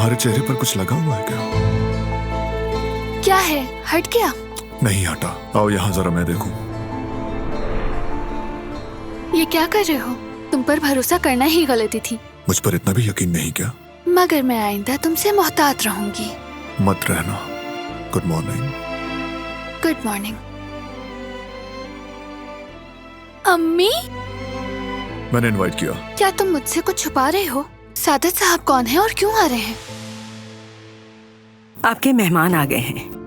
तुम्हारे चेहरे पर कुछ लगा हुआ है क्या? क्या है? हट गया? नहीं हटा। आओ यहाँ जरा मैं देखूं। ये क्या कर रहे हो? तुम पर भरोसा करना ही गलती थी। मुझ पर इतना भी यकीन नहीं क्या? मगर मैं आइंदा तुमसे मोहतात रहूंगी। मत रहना। Good morning. Good morning. अम्मी, मैंने इनवाइट किया। क्या तुम मुझसे कुछ छुपा रहे हो? सादत साहब कौन है और क्यों आ रहे हैं? आपके मेहमान आ गए हैं।